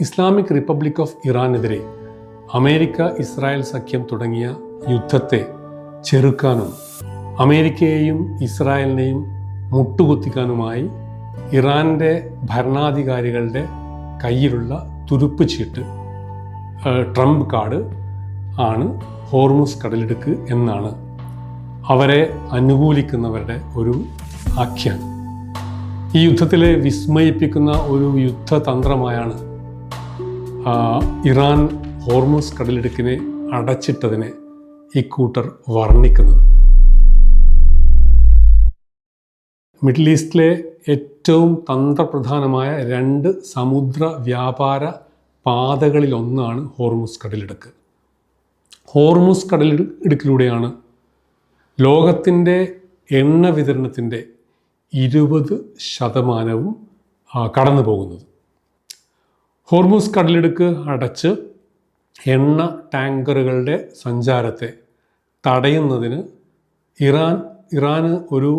Islamic Republic of ഇറാനെതിരെ അമേരിക്ക ഇസ്രായേൽ സഖ്യം തുടങ്ങിയ യുദ്ധത്തെ ചെറുക്കാനും അമേരിക്കയെയും ഇസ്രായേലിനെയും മുട്ടുകുത്തിക്കാനുമായി ഇറാൻ്റെ ഭരണാധികാരികളുടെ കയ്യിലുള്ള തുരുപ്പ് ചീട്ട്, ട്രംപ് കാർഡ് ആണ് ഹോർമുസ് കടലിടുക്ക് എന്നാണ് അവരെ അനുകൂലിക്കുന്നവരുടെ ഒരു ആഖ്യാനം. ഈ യുദ്ധത്തിലെ വിസ്മയിപ്പിക്കുന്ന ഒരു യുദ്ധതന്ത്രമായാണ് ഇറാൻ ഹോർമുസ് കടലിടുക്കിനെ അടച്ചിട്ടതിനെ ഇക്കൂട്ടർ വർണ്ണിക്കുന്നത്. മിഡിൽ ഈസ്റ്റിലെ ഏറ്റവും തന്ത്രപ്രധാനമായ 2 സമുദ്ര വ്യാപാര പാതകളിലൊന്നാണ് ഹോർമുസ് കടലിടുക്ക്. ഹോർമുസ് കടലിടുക്കിലൂടെയാണ് ലോകത്തിൻ്റെ എണ്ണ വിതരണത്തിൻ്റെ 20% കടന്നു പോകുന്നത്. ഹോർമുസ് കടലിടുക്ക് അടച്ച് എണ്ണ ടാങ്കറുകളുടെ സഞ്ചാരത്തെ തടയുന്നതിന് ഇറാന് ഒരു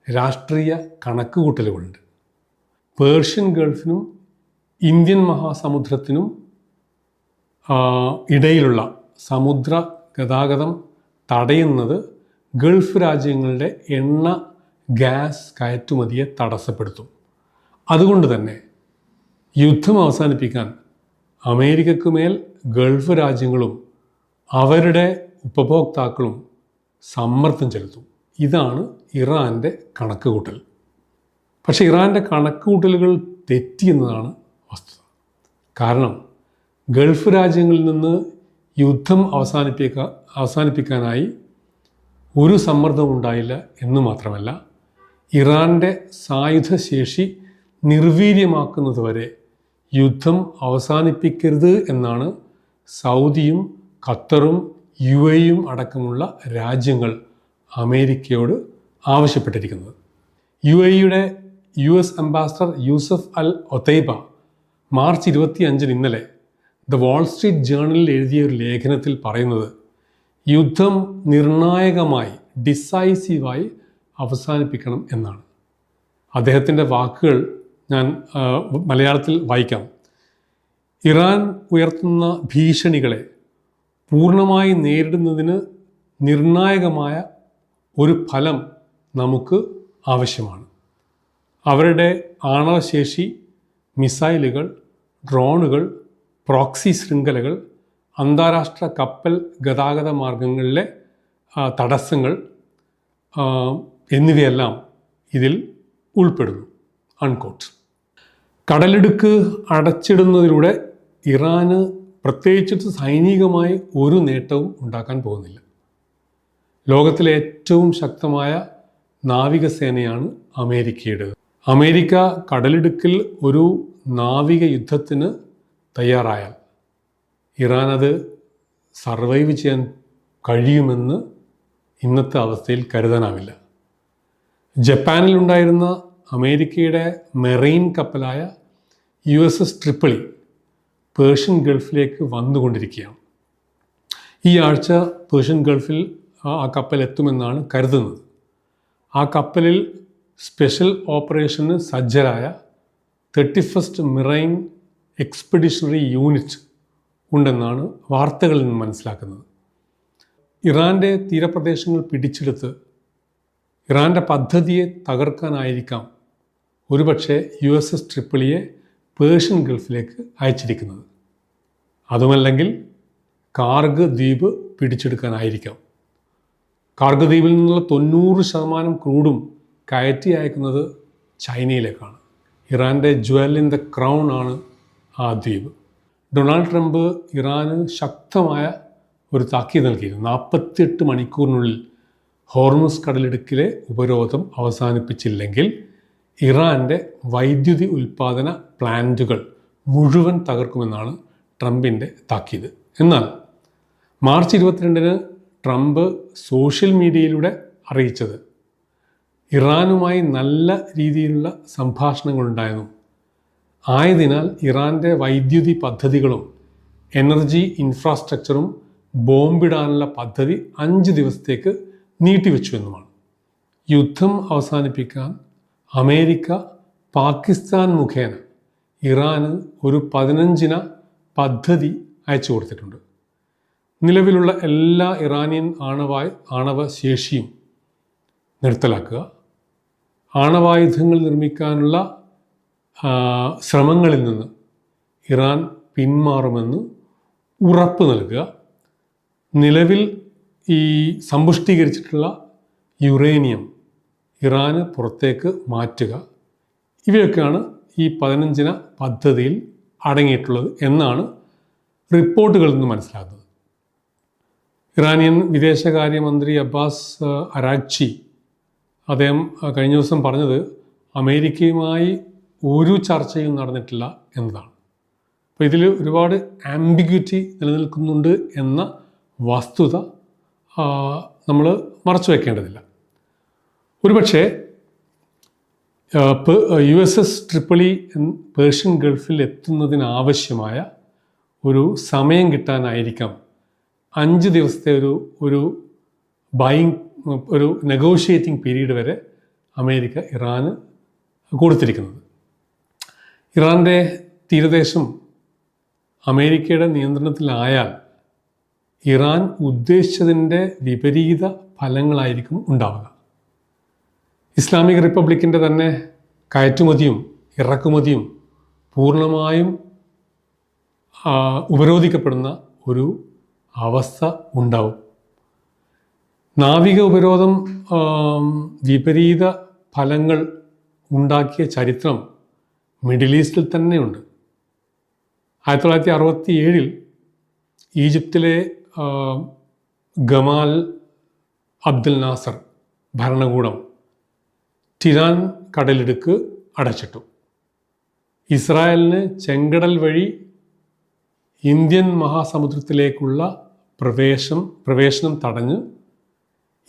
രാഷ്ട്രീയ കണക്കുകൂട്ടലുകളുണ്ട്. പേർഷ്യൻ ഗൾഫിനും ഇന്ത്യൻ മഹാസമുദ്രത്തിനും ഇടയിലുള്ള സമുദ്ര ഗതാഗതം തടയുന്നത് ഗൾഫ് രാജ്യങ്ങളുടെ എണ്ണ ഗ്യാസ് കയറ്റുമതിയെ തടസ്സപ്പെടുത്തും. അതുകൊണ്ട് തന്നെ യുദ്ധം അവസാനിപ്പിക്കാൻ അമേരിക്കയ്ക്കുമേൽ ഗൾഫ് രാജ്യങ്ങളും അവരുടെ ഉപഭോക്താക്കളും സമ്മർദ്ദം ചെലുത്തും. ഇതാണ് ഇറാൻ്റെ കണക്കുകൂട്ടൽ. പക്ഷേ ഇറാൻ്റെ കണക്കുകൂട്ടലുകൾ തെറ്റിയെന്നതാണ് വസ്തുത. കാരണം ഗൾഫ് രാജ്യങ്ങളിൽ നിന്ന് യുദ്ധം അവസാനിപ്പിക്കാനായി ഒരു സമ്മർദ്ദവും ഉണ്ടായില്ല എന്ന് മാത്രമല്ല, ഇറാൻ്റെ സായുധ ശേഷി നിർവീര്യമാക്കുന്നതുവരെ യുദ്ധം അവസാനിപ്പിക്കരുത് എന്നാണ് സൗദിയും ഖത്തറും UAEയും അടക്കമുള്ള രാജ്യങ്ങൾ അമേരിക്കയോട് ആവശ്യപ്പെട്ടിരിക്കുന്നത്. UAEയുടെ US അംബാസഡർ യൂസഫ് അൽ ഒതൈബ മാർച്ച് 25 ഇന്നലെ ദ വാൾ സ്ട്രീറ്റ് ജേർണലിൽ എഴുതിയ ഒരു ലേഖനത്തിൽ പറയുന്നത്, യുദ്ധം നിർണായകമായി ഡിസൈസീവായി അവസാനിപ്പിക്കണം എന്നാണ്. അദ്ദേഹത്തിൻ്റെ വാക്കുകൾ ഞാൻ മലയാളത്തിൽ വായിക്കാം. ഇറാൻ ഉയർത്തുന്ന ഭീഷണികളെ പൂർണ്ണമായി നേരിടുന്നതിന് നിർണായകമായ ഒരു ഫലം നമുക്ക് ആവശ്യമാണ്. അവരുടെ ആണവശേഷി, മിസൈലുകൾ, ഡ്രോണുകൾ, പ്രോക്സി ശൃംഖലകൾ, അന്താരാഷ്ട്ര കപ്പൽ ഗതാഗത മാർഗങ്ങളിലെ തടസ്സങ്ങൾ എന്നിവയെല്ലാം ഇതിൽ ഉൾപ്പെടുന്നു. അൺകോട്ട്. കടലിടുക്ക് അടച്ചിടുന്നതിലൂടെ ഇറാന് പ്രത്യേകിച്ചിട്ട് സൈനികമായി ഒരു നേട്ടവും ഉണ്ടാക്കാൻ പോകുന്നില്ല. ലോകത്തിലെ ഏറ്റവും ശക്തമായ നാവികസേനയാണ് അമേരിക്കയുടേത്. അമേരിക്ക കടലിടുക്കിൽ ഒരു നാവിക യുദ്ധത്തിന് തയ്യാറായാൽ ഇറാൻ അത് സർവൈവ് ചെയ്യാൻ കഴിയുമെന്ന് ഇന്നത്തെ അവസ്ഥയിൽ കരുതാനാവില്ല. ജപ്പാനിലുണ്ടായിരുന്ന അമേരിക്കയുടെ മെറൈൻ കപ്പലായ USS ട്രിപ്പിളി പേർഷ്യൻ ഗൾഫിലേക്ക് വന്നുകൊണ്ടിരിക്കുകയാണ്. ഈ ആഴ്ച പേർഷ്യൻ ഗൾഫിൽ ആ കപ്പൽ എത്തുമെന്നാണ് കരുതുന്നത്. ആ കപ്പലിൽ സ്പെഷ്യൽ ഓപ്പറേഷന് സജ്ജരായ 31st മെറൈൻ എക്സ്പെഡിഷണറി യൂണിറ്റ് ഉണ്ടെന്നാണ് വാർത്തകളിൽ നിന്ന് മനസ്സിലാക്കുന്നത്. ഇറാൻ്റെ തീരപ്രദേശങ്ങൾ പിടിച്ചെടുത്ത് ഇറാൻ്റെ പദ്ധതിയെ തകർക്കാനായിരിക്കാം ഒരുപക്ഷെ USS ട്രിപ്പിളിയെ പേർഷ്യൻ ഗൾഫിലേക്ക് അയച്ചിരിക്കുന്നത്. അതുമല്ലെങ്കിൽ കാർഗ് ദ്വീപ് പിടിച്ചെടുക്കാനായിരിക്കാം. കാർഗ് ദ്വീപിൽ നിന്നുള്ള 90% ക്രൂഡും കയറ്റി അയക്കുന്നത് ചൈനയിലേക്കാണ്. ഇറാൻ്റെ ജുവൽ ഇൻ ദ ക്രൗൺ ആണ് ആ ദ്വീപ്. ഡൊണാൾഡ് ട്രംപ് ഇറാന് ശക്തമായ ഒരു താക്കീത് നൽകിയിരുന്നു. 48 മണിക്കൂറിനുള്ളിൽ ഹോർമുസ് കടലിടുക്കിലെ ഉപരോധം അവസാനിപ്പിച്ചില്ലെങ്കിൽ ഇറാൻ്റെ വൈദ്യുതി ഉൽപ്പാദന പ്ലാന്റുകൾ മുഴുവൻ തകർക്കുമെന്നാണ് ട്രംപിൻ്റെ താക്കീത്. എന്നാൽ മാർച്ച് 22 ട്രംപ് സോഷ്യൽ മീഡിയയിലൂടെ അറിയിച്ചത് ഇറാനുമായി നല്ല രീതിയിലുള്ള സംഭാഷണങ്ങളുണ്ടായിരുന്നു. ആയതിനാൽ ഇറാൻ്റെ വൈദ്യുതി പദ്ധതികളും എനർജി ഇൻഫ്രാസ്ട്രക്ചറും ബോംബിടാനുള്ള പദ്ധതി 5 ദിവസത്തേക്ക് നീട്ടിവെച്ചു എന്നുമാണ്. യുദ്ധം അവസാനിപ്പിക്കാൻ അമേരിക്ക പാകിസ്ഥാൻ മുഖേന ഇറാന് ഒരു 15 പദ്ധതി അയച്ചു കൊടുത്തിട്ടുണ്ട്. നിലവിലുള്ള എല്ലാ ഇറാനിയൻ ആണവ ശേഷിയും നിർത്തലാക്കുക, ആണവായുധങ്ങൾ നിർമ്മിക്കാനുള്ള ശ്രമങ്ങളിൽ നിന്ന് ഇറാൻ പിന്മാറുമെന്ന് ഉറപ്പ് നൽകുക, നിലവിൽ ഈ സമ്പുഷ്ടീകരിച്ചിട്ടുള്ള യുറേനിയം ഇറാന് പുറത്തേക്ക് മാറ്റുക, ഇവയൊക്കെയാണ് ഈ 15 പദ്ധതിയിൽ അടങ്ങിയിട്ടുള്ളത് എന്നാണ് റിപ്പോർട്ടുകളിൽ നിന്ന് മനസ്സിലാകുന്നത്. ഇറാനിയൻ വിദേശകാര്യമന്ത്രി അബ്ബാസ് അരാഗ്ചി അദ്ദേഹം കഴിഞ്ഞ ദിവസം പറഞ്ഞത് അമേരിക്കയുമായി ഒരു ചർച്ചയും നടന്നിട്ടില്ല എന്നതാണ്. അപ്പോൾ ഇതിൽ ഒരുപാട് ആംബിഗ്വിറ്റി നിലനിൽക്കുന്നുണ്ട് എന്ന വസ്തുത നമ്മൾ മറച്ചു വയ്ക്കേണ്ടതില്ല. ഒരുപക്ഷെ USS ട്രിപ്പിളി പേർഷ്യൻ ഗൾഫിൽ എത്തുന്നതിനാവശ്യമായ ഒരു സമയം കിട്ടാനായിരിക്കാം 5 ദിവസത്തെ ഒരു നെഗോഷിയേറ്റിംഗ് പീരീഡ് വരെ അമേരിക്ക ഇറാന് കൊടുത്തിരിക്കുന്നത്. ഇറാൻ്റെ തീരദേശം അമേരിക്കയുടെ നിയന്ത്രണത്തിലായാൽ ഇറാൻ ഉദ്ദേശിച്ചതിൻ്റെ വിപരീത ഫലങ്ങളായിരിക്കും ഉണ്ടാവുക. ഇസ്ലാമിക് റിപ്പബ്ലിക്കിൻ്റെ തന്നെ കയറ്റുമതിയും ഇറക്കുമതിയും പൂർണ്ണമായും ഉപരോധിക്കപ്പെടുന്ന ഒരു അവസ്ഥ ഉണ്ടാവും. നാവിക ഉപരോധം വിപരീത ഫലങ്ങൾ ഉണ്ടാക്കിയ ചരിത്രം മിഡിൽ ഈസ്റ്റിൽ തന്നെയുണ്ട്. 1967 ഈജിപ്തിലെ ഗമാൽ അബ്ദുൽ നാസർ ഭരണകൂടം ടിറാൻ കടലിടുക്ക് അടച്ചിട്ടു. ഇസ്രായേലിന് ചെങ്കടൽ വഴി ഇന്ത്യൻ മഹാസമുദ്രത്തിലേക്കുള്ള പ്രവേശനം തടഞ്ഞ്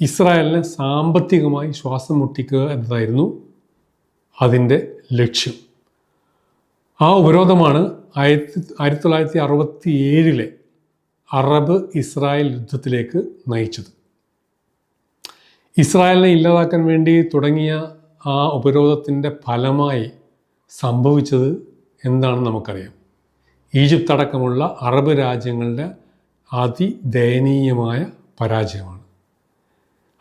ഇസ്രായേലിനെ സാമ്പത്തികമായി ശ്വാസം മുട്ടിക്കുക എന്നതായിരുന്നു അതിൻ്റെ ലക്ഷ്യം. ആ ഉപരോധമാണ് 1967 അറബ് ഇസ്രായേൽ യുദ്ധത്തിലേക്ക് നയിച്ചത്. ഇസ്രായേലിനെ ഇല്ലാതാക്കാൻ വേണ്ടി തുടങ്ങിയ ആ ഉപരോധത്തിൻ്റെ ഫലമായി സംഭവിച്ചത് എന്താണെന്ന് നമുക്കറിയാം. ഈജിപ്ത് അടക്കമുള്ള അറബ് രാജ്യങ്ങളുടെ അതിദയനീയമായ പരാജയമാണ്.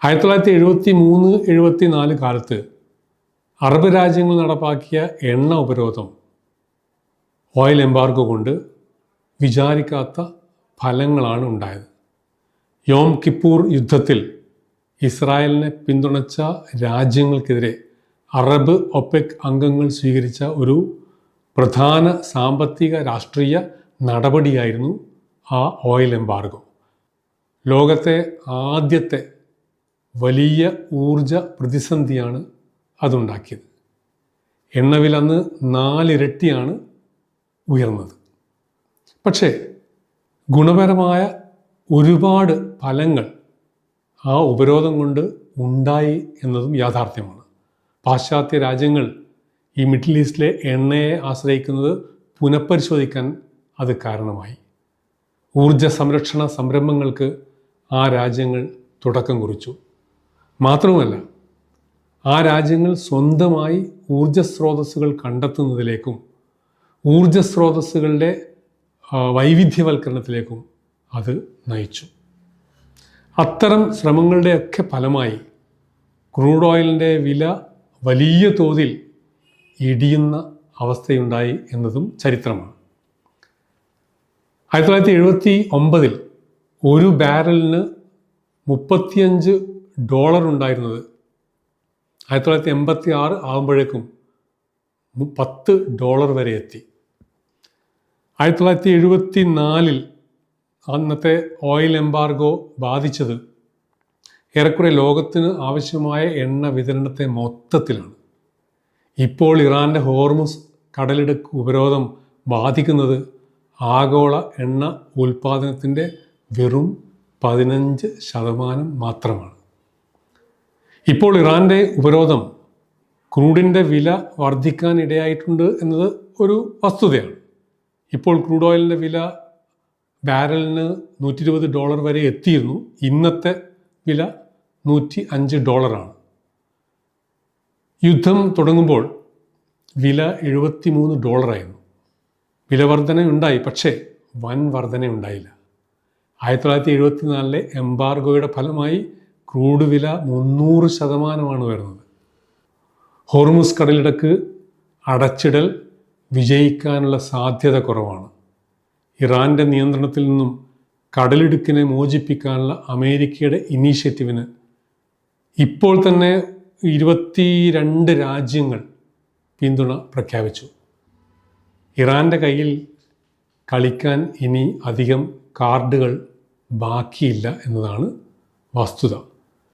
1973-74 കാലത്ത് അറബ് രാജ്യങ്ങൾ നടപ്പാക്കിയ എണ്ണ ഉപരോധം, ഓയിൽ എംബാർഗോ കൊണ്ട് വിചാരിക്കാത്ത ഫലങ്ങളാണ് ഉണ്ടായത്. യോം കിപ്പൂർ യുദ്ധത്തിൽ ഇസ്രായേലിനെ പിന്തുണച്ച രാജ്യങ്ങൾക്കെതിരെ അറബ് ഒപെക് അംഗങ്ങൾ സ്വീകരിച്ച ഒരു പ്രധാന സാമ്പത്തിക രാഷ്ട്രീയ നടപടിയായിരുന്നു ആ ഓയിൽ എംബാർഗോ. ലോകത്തെ ആദ്യത്തെ വലിയ ഊർജ പ്രതിസന്ധിയാണ് അതുണ്ടാക്കിയത്. എണ്ണവില അന്ന് 4 ഇരട്ടിയാണ് ഉയർന്നത്. പക്ഷേ ഗുണപരമായ ഒരുപാട് ഫലങ്ങൾ ആ ഉപരോധം കൊണ്ട് ഉണ്ടായി എന്നതും യാഥാർത്ഥ്യമാണ്. പാശ്ചാത്യ രാജ്യങ്ങൾ ഈ മിഡിൽ ഈസ്റ്റിലെ എണ്ണയെ ആശ്രയിക്കുന്നത് പുനഃപരിശോധിക്കാൻ അത് കാരണമായി. ഊർജ സംരക്ഷണ സംരംഭങ്ങൾക്ക് ആ രാജ്യങ്ങൾ തുടക്കം കുറിച്ചു. മാത്രവുമല്ല, ആ രാജ്യങ്ങൾ സ്വന്തമായി ഊർജസ്രോതസ്സുകൾ കണ്ടെത്തുന്നതിലേക്കും ഊർജസ്രോതസ്സുകളുടെ വൈവിധ്യവൽക്കരണത്തിലേക്കും അത് നയിച്ചു. അത്തരം ശ്രമങ്ങളുടെയൊക്കെ ഫലമായി ക്രൂഡ് ഓയിലിൻ്റെ വില വലിയ തോതിൽ ഇടിയുന്ന അവസ്ഥയുണ്ടായി എന്നതും ചരിത്രമാണ്. 1979 ഒരു ബാരലിന് $35 ഉണ്ടായിരുന്നത് 1986 ആകുമ്പോഴേക്കും $10 വരെ എത്തി. 1974 അന്നത്തെ ഓയിൽ എംബാർഗോ ബാധിച്ചത് ഏറെക്കുറെ ലോകത്തിന് ആവശ്യമായ എണ്ണ വിതരണത്തെ മൊത്തത്തിലാണ്. ഇപ്പോൾ ഇറാൻ്റെ ഹോർമുസ് കടലിടുക്ക് ഉപരോധം ബാധിക്കുന്നത് ആഗോള എണ്ണ ഉൽപ്പാദനത്തിൻ്റെ വെറും 15% മാത്രമാണ്. ഇപ്പോൾ ഇറാൻ്റെ ഉപരോധം ക്രൂഡിൻ്റെ വില വർദ്ധിക്കാൻ ഇടയായിട്ടുണ്ട് എന്നത് ഒരു വസ്തുതയാണ്. ഇപ്പോൾ ക്രൂഡ് ഓയിലിൻ്റെ വില ബാരലിന് $120 വരെ എത്തിയിരുന്നു. ഇന്നത്തെ വില $105. യുദ്ധം തുടങ്ങുമ്പോൾ വില $73 ആയിരുന്നു. വിലവർധന ഉണ്ടായി, പക്ഷേ വൻ വർധന ഉണ്ടായില്ല. 1974 എംബാർഗോയുടെ ഫലമായി ക്രൂഡ് വില 300% വരുന്നത്. ഹോർമുസ് കടലിടുക്ക് അടച്ചിടൽ വിജയിക്കാനുള്ള സാധ്യത കുറവാണ്. ഇറാൻ്റെ നിയന്ത്രണത്തിൽ നിന്നും കടലിടുക്കിനെ മോചിപ്പിക്കാനുള്ള അമേരിക്കയുടെ ഇനീഷ്യേറ്റീവിന് ഇപ്പോൾ തന്നെ 22 രാജ്യങ്ങൾ പിന്തുണ പ്രഖ്യാപിച്ചു. ഇറാൻ്റെ കയ്യിൽ കളിക്കാൻ ഇനി അധികം കാർഡുകൾ ബാക്കിയില്ല എന്നതാണ് വസ്തുത.